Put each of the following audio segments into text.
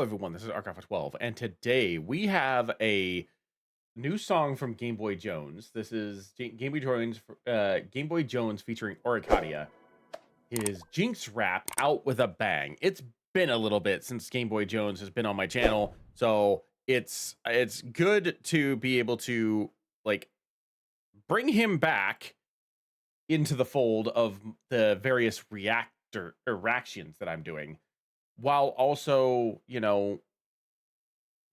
Hello, everyone. This is Arcane 12, and today we have a new song from Game Boy Jones. This is Game Boy Jones featuring Oricadia. His Jinx rap out with a bang. It's been a little bit since Game Boy Jones has been on my channel, so it's good to be able to like bring him back into the fold of the various reactions that I'm doing, while also,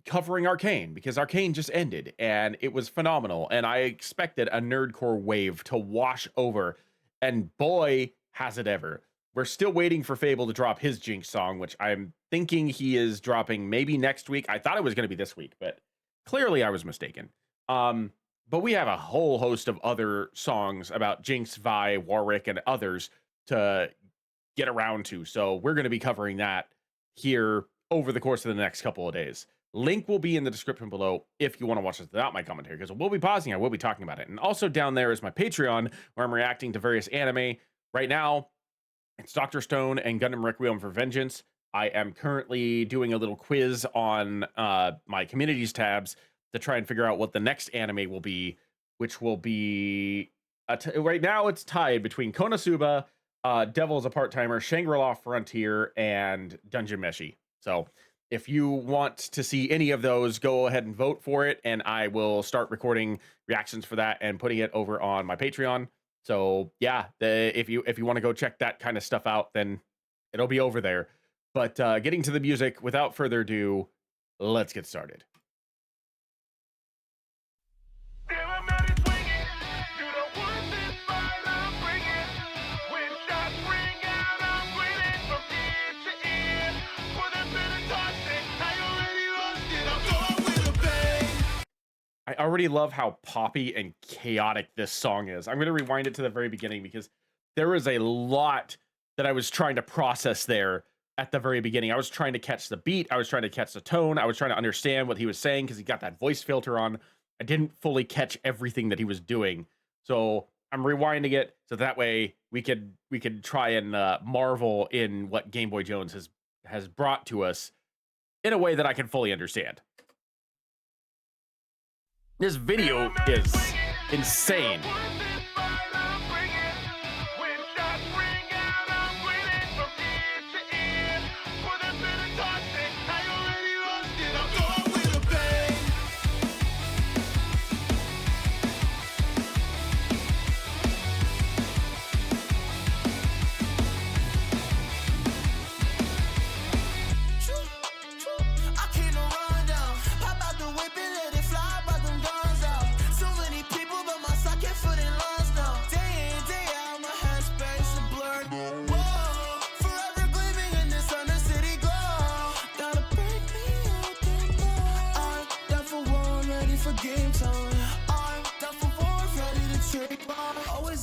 covering Arcane, because Arcane just ended and it was phenomenal. And I expected a nerdcore wave to wash over, and boy, has it ever. We're still waiting for Fable to drop his Jinx song, which I'm thinking he is dropping maybe next week. I thought it was going to be this week, but clearly I was mistaken. But we have a whole host of other songs about Jinx, Vi, Warwick, and others to get around to. So we're going to be covering that here over the course of the next couple of days. Link will be in the description below if you want to watch this without my commentary, because we'll be pausing. I will be talking about it. And also down there is my Patreon, where I'm reacting to various anime. Right now, it's Dr. Stone and Gundam Requiem for Vengeance. I am currently doing a little quiz on my communities tabs to try and figure out what the next anime will be, which will be right now it's tied between Konosuba, Devil's a Part-Timer, Shangri-La Frontier, and Dungeon Meshi. So if you want to see any of those, go ahead and vote for it, and I will start recording reactions for that and putting it over on my Patreon. So yeah, if you want to go check that kind of stuff out, then it'll be over there. But getting to the music, without further ado, let's get started. I already love how poppy and chaotic this song is. I'm going to rewind it to the very beginning, because there was a lot that I was trying to process there at the very beginning. I was trying to catch the beat. I was trying to catch the tone. I was trying to understand what he was saying, because he got that voice filter on. I didn't fully catch everything that he was doing. So I'm rewinding it so that way we could try and marvel in what Game Boy Jones has brought to us in a way that I can fully understand. This video is insane.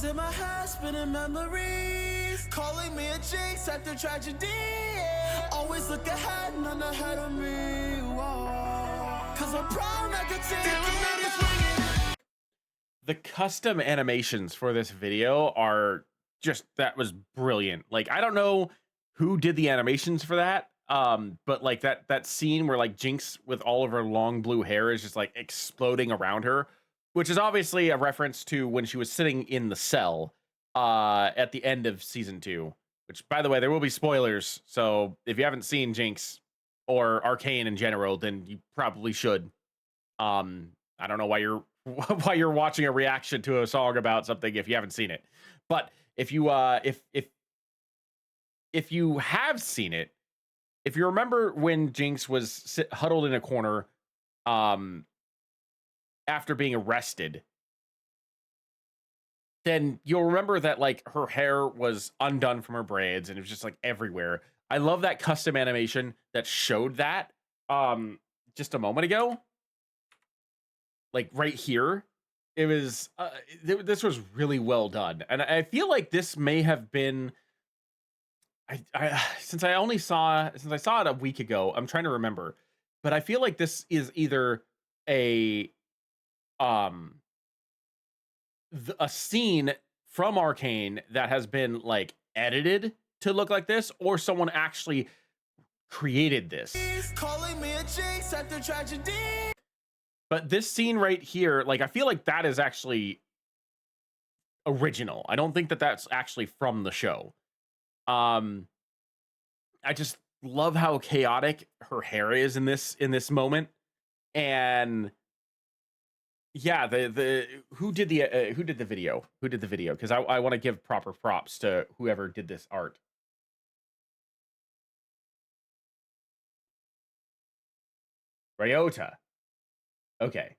In my head, spinning memories, calling me a jinx after tragedy. Always look ahead, none ahead of me. Whoa. Cause I'm proud I could take it. The custom animations for this video are just, that was brilliant. Like, I don't know who did the animations for that, but like that scene where like Jinx with all of her long blue hair is just like exploding around her, which is obviously a reference to when she was sitting in the cell at the end of season 2, which, by the way, there will be spoilers. So if you haven't seen Jinx or Arcane in general, then you probably should. I don't know why you're watching a reaction to a song about something if you haven't seen it. But if you if you have seen it, if you remember when Jinx was huddled in a corner, after being arrested, then you'll remember that like her hair was undone from her braids and it was just like everywhere. I love that custom animation that showed that just a moment ago. Like right here, it was this was really well done. And I feel like this may have been since I saw it a week ago, I'm trying to remember, but I feel like this is either a a scene from Arcane that has been like edited to look like this, or someone actually created this. Calling me a jinx after tragedy. But this scene right here, like, I feel like that is actually original. I don't think that that's actually from the show. Um, I just love how chaotic her hair is in this moment, and yeah, the who did the video? Who did the video? Because I want to give proper props to whoever did this art. Ryota. Okay,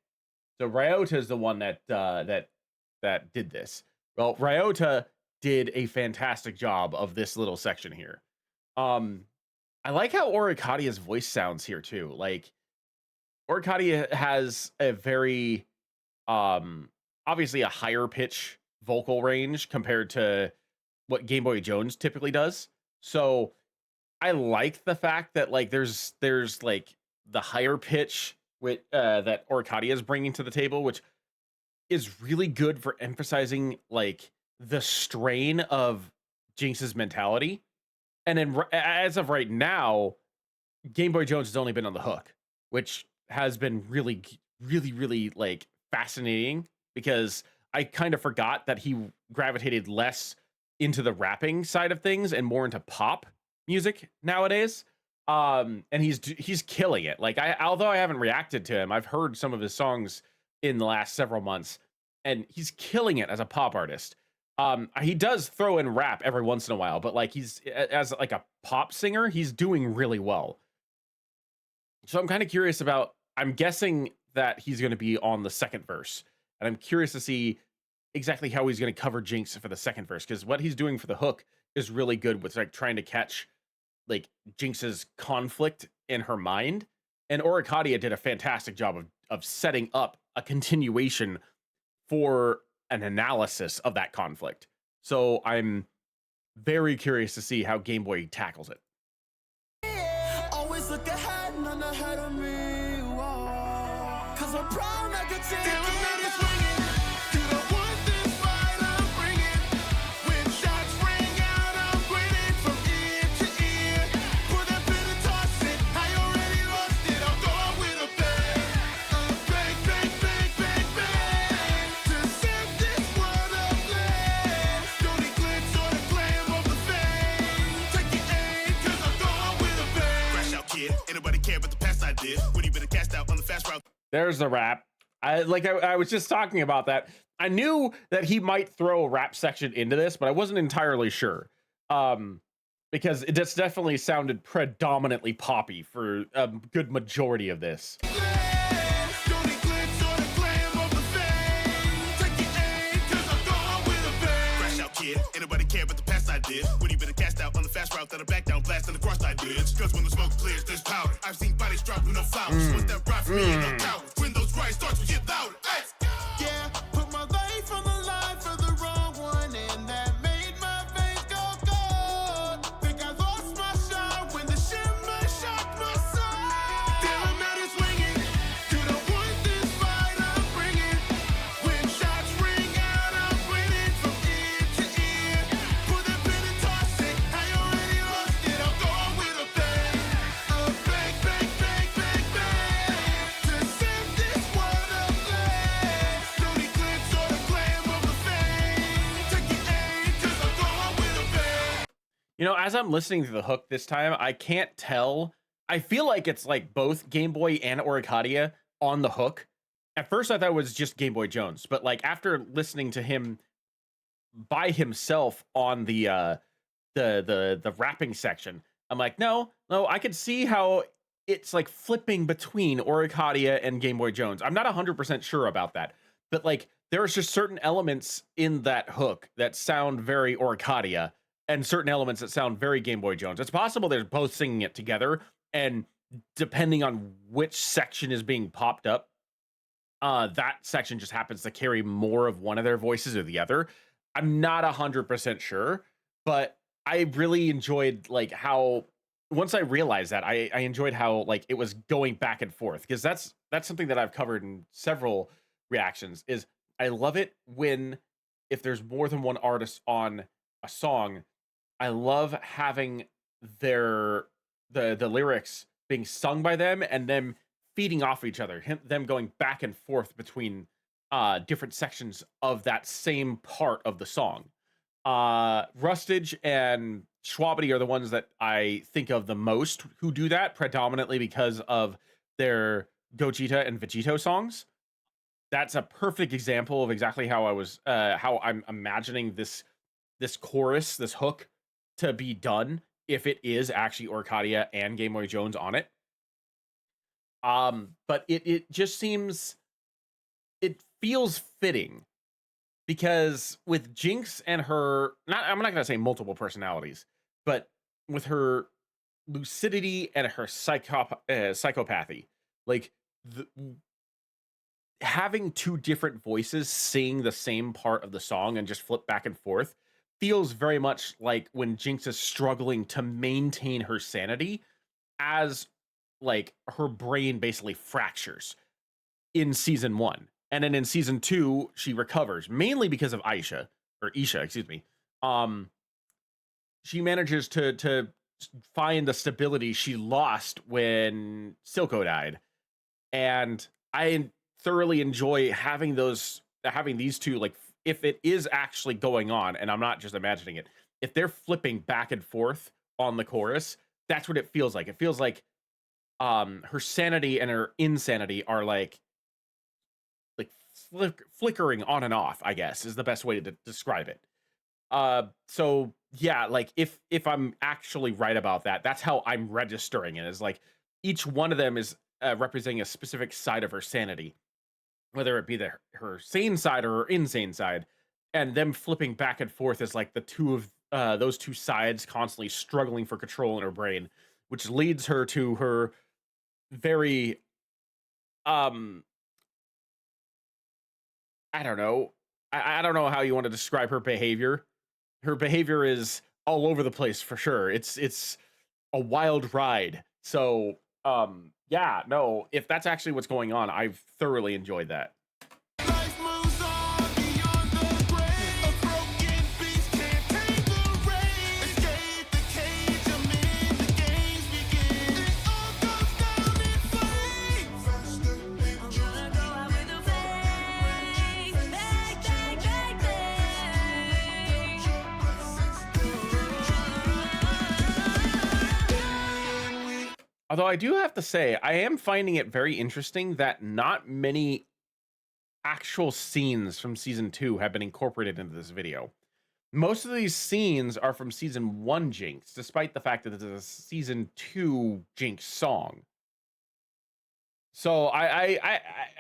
so Ryota is the one that that did this. Well, Ryota did a fantastic job of this little section here. Um, I like how Oricadia's voice sounds here too. Like Oricadia has a very obviously a higher pitch vocal range compared to what GameboyJones typically does. So I like the fact that like there's like the higher pitch with that Oricadia is bringing to the table, which is really good for emphasizing like the strain of Jinx's mentality. And then as of right now, GameboyJones has only been on the hook, which has been really like fascinating because I kind of forgot that he gravitated less into the rapping side of things and more into pop music nowadays. And he's killing it. Like although I haven't reacted to him, I've heard some of his songs in the last several months, and he's killing it as a pop artist. He does throw in rap every once in a while, but like he's as like a pop singer, he's doing really well. So I'm kind of curious about, I'm guessing that he's going to be on the second verse. And I'm curious to see exactly how he's going to cover Jinx for the second verse. Because what he's doing for the hook is really good with like trying to catch like Jinx's conflict in her mind. And Oricadia did a fantastic job of setting up a continuation for an analysis of that conflict. So I'm very curious to see how Game Boy tackles it. Always look ahead, none ahead of me. Whoa. Cause I'm proud I could take it. There's the rap. I was just talking about that. I knew that he might throw a rap section into this, but I wasn't entirely sure. Because it just definitely sounded predominantly poppy for a good majority of this. Anybody care about the past I did? When you better cast out on the fast route that I back down, blast on the cross I did. Cause when the smoke clears, there's powder. I've seen bodies drop with no flowers. Once that ride for me ain't no coward. When those cries start to get louder. Yeah, put my life on the line for the wrong one, and that made my face go cold. Think I lost my shine when the shimmer shocked my soul. Damn, I'm not as swinging. You don't want this fight I'm bringing. When shots ring out, I'm winning from ear to ear. Put that pin and toss it. I already lost it. I'm going with a bang. A bang, bang, bang, bang, bang. To set this world ablaze. No need glitz or the glam of the fame. Take your aim, cause I'm going with a bang. You know, as I'm listening to the hook this time, I can't tell. I feel like it's like both Game Boy and Oricadia on the hook. At first, I thought it was just GameboyJones, but like after listening to him by himself on the rapping section, I'm like, no, I could see how it's like flipping between Oricadia and GameboyJones. I'm not 100% sure about that, but like there's just certain elements in that hook that sound very Oricadia and certain elements that sound very GameboyJones. It's possible they're both singing it together, and depending on which section is being popped up, that section just happens to carry more of one of their voices or the other. I'm not 100% sure, but I really enjoyed like how once I realized that, I enjoyed how like it was going back and forth, because that's something that I've covered in several reactions. Is I love it when if there's more than one artist on a song, I love having their the lyrics being sung by them and them feeding off each other, them going back and forth between different sections of that same part of the song. Rustage and Schwabity are the ones that I think of the most who do that, predominantly because of their Gogeta and Vegito songs. That's a perfect example of exactly how I'm imagining this chorus, this hook to be done if it is actually Orcadia and Game Boy Jones on it. But it just seems, it feels fitting because with Jinx and her, I'm not gonna say multiple personalities, but with her lucidity and her psychopathy, like the, having two different voices sing the same part of the song and just flip back and forth feels very much like when Jinx is struggling to maintain her sanity as like her brain basically fractures in season 1. And then in season 2 she recovers mainly because of Isha, excuse me. She manages to find the stability she lost when Silco died. And I thoroughly enjoy having these two, like if it is actually going on and I'm not just imagining it, if they're flipping back and forth on the chorus, that's what it feels like. It feels like her sanity and her insanity are like flickering on and off, I guess is the best way to describe it. So yeah, like if I'm actually right about that, that's how I'm registering it, is like each one of them is representing a specific side of her sanity, whether it be her sane side or her insane side, and them flipping back and forth is like the two of those two sides constantly struggling for control in her brain, which leads her to her very um I don't know. I don't know how you want to describe her behavior. Her behavior is all over the place for sure. It's a wild ride. So yeah, no, if that's actually what's going on, I've thoroughly enjoyed that. Life moves on beyond the grave. A broken beast can't take the rain. Escape the cage, I'm in, the games begin. It all goes down in flames. Faster, I'm gonna go out with a bang. Bang, bang, bang, bang. Although I do have to say, I am finding it very interesting that not many actual scenes from season 2 have been incorporated into this video. Most of these scenes are from season 1 Jinx, despite the fact that it's a season 2 Jinx song. So I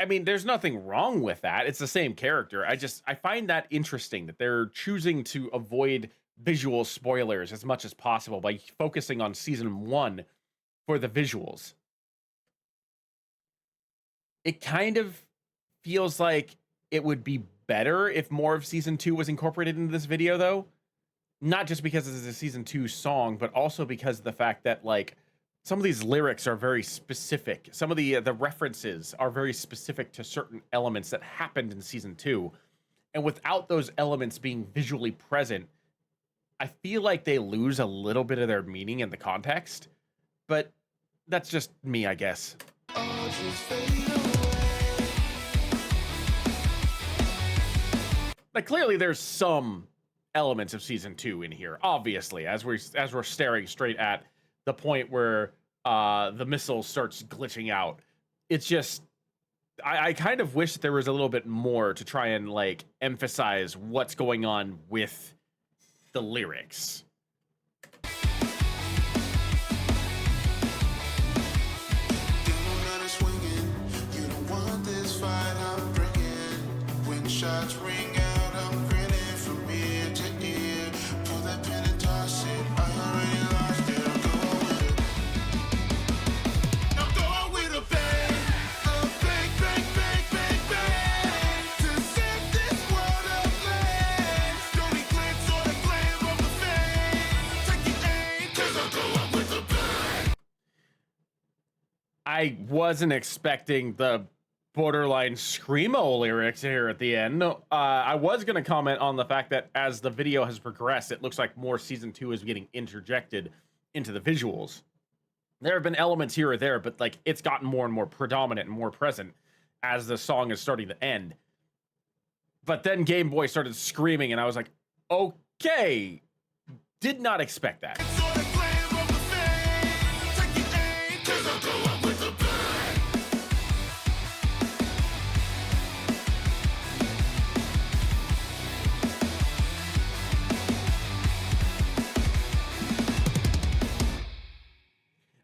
mean, there's nothing wrong with that. It's the same character. I find that interesting that they're choosing to avoid visual spoilers as much as possible by focusing on season 1 for the visuals. It kind of feels like it would be better if more of season 2 was incorporated into this video, though. Not just because this is a season 2 song, but also because of the fact that like some of these lyrics are very specific. Some of the references are very specific to certain elements that happened in season 2. And without those elements being visually present, I feel like they lose a little bit of their meaning in the context. But that's just me, I guess. I'll just fade away. Like clearly there's some elements of season 2 in here, obviously, as we're staring straight at the point where the missile starts glitching out. It's just I kind of wish there was a little bit more to try and like emphasize what's going on with the lyrics. Shots ring out, I'm grinning from ear to ear. Pull that pin and toss it. I already lost it. I'm going with a bang. A bang, bang, bang, bang, bang. To set this world ablaze. Don't eclipse or the flame of the fame. Take your aim, 'cause I'm going with a bang. I wasn't expecting the borderline screamo lyrics here at the end. I was going to comment on the fact that as the video has progressed, it looks like more season 2 is getting interjected into the visuals. There have been elements here or there, but like it's gotten more and more predominant and more present as the song is starting to end. But then Game Boy started screaming, and I was like, okay, did not expect that.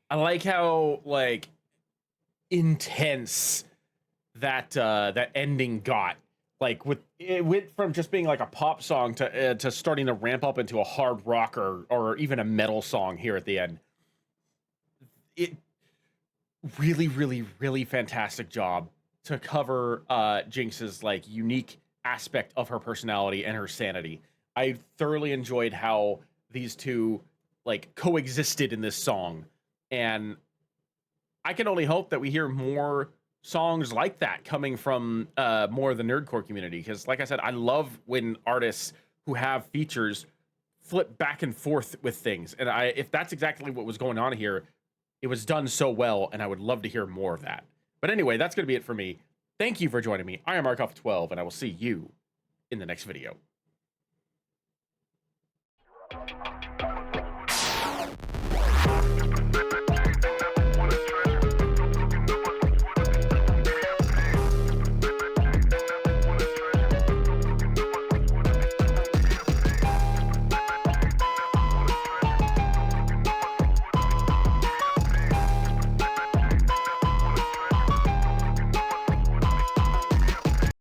I like how like intense that ending got. Like with it went from just being like a pop song to starting to ramp up into a hard rock or even a metal song here at the end. It really, really, really fantastic job to cover Jinx's like unique aspect of her personality and her sanity. I thoroughly enjoyed how these two like coexisted in this song, and I can only hope that we hear more songs like that coming from more of the nerdcore community. Because, like I said, I love when artists who have features flip back and forth with things, and if that's exactly what was going on here, it was done so well, and I would love to hear more of that. But anyway, that's going to be it for me. Thank you for joining me. I am Arkoff12, and I will see you in the next video.